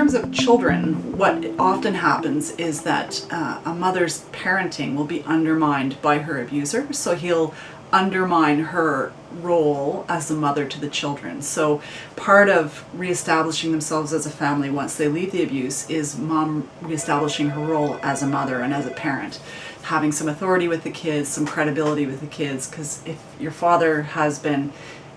terms of children, what often happens is that a mother's parenting will be undermined by her abuser. So he'll undermine her role as a mother to the children. So part of reestablishing themselves as a family once they leave the abuse is mom reestablishing her role as a mother and as a parent, having some authority with the kids, some credibility with the kids, because if your father has been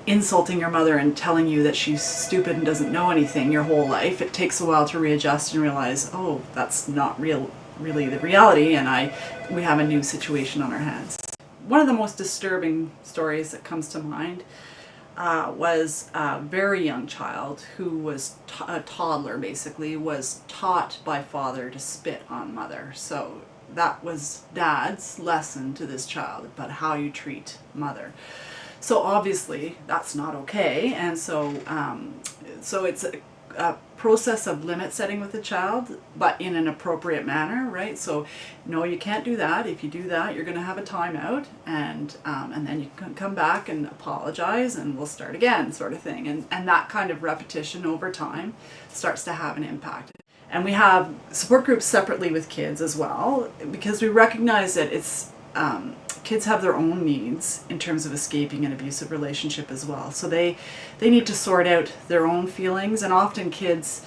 insulting your mother and telling you that she's stupid and doesn't know anything your whole life, it takes a while to readjust and realize, oh, that's not really the reality, and we have a new situation on our hands. One of the most disturbing stories that comes to mind was a very young child who was a toddler, basically, was taught by father to spit on mother. So that was dad's lesson to this child about how you treat mother. So obviously that's not okay, and so it's a process of limit setting with the child, but in an appropriate manner, right? So no, you can't do that. If you do that, you're going to have a timeout, and then you can come back and apologize, and we'll start again, sort of thing. And that kind of repetition over time starts to have an impact. And we have support groups separately with kids as well, because we recognize that it's kids have their own needs in terms of escaping an abusive relationship as well. So they need to sort out their own feelings, and often kids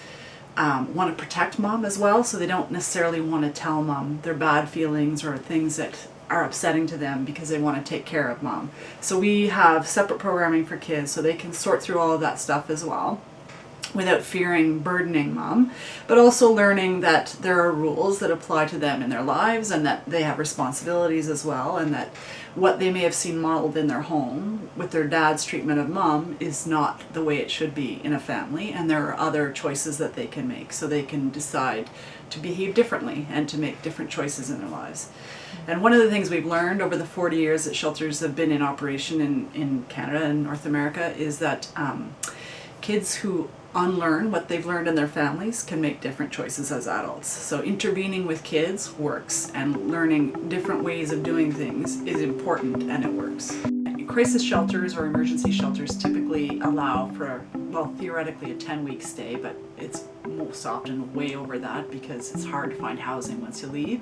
want to protect mom as well, so they don't necessarily want to tell mom their bad feelings or things that are upsetting to them because they want to take care of mom. So we have separate programming for kids so they can sort through all of that stuff as well, without fearing burdening mom, but also learning that there are rules that apply to them in their lives, and that they have responsibilities as well, and that what they may have seen modeled in their home with their dad's treatment of mom is not the way it should be in a family, and there are other choices that they can make, so they can decide to behave differently and to make different choices in their lives. And one of the things we've learned over the 40 years that shelters have been in operation in Canada and North America is that kids who unlearn what they've learned in their families can make different choices as adults. So intervening with kids works, and learning different ways of doing things is important, and it works. Crisis shelters or emergency shelters typically allow for, well, theoretically a 10-week stay, but it's most often way over that because it's hard to find housing once you leave.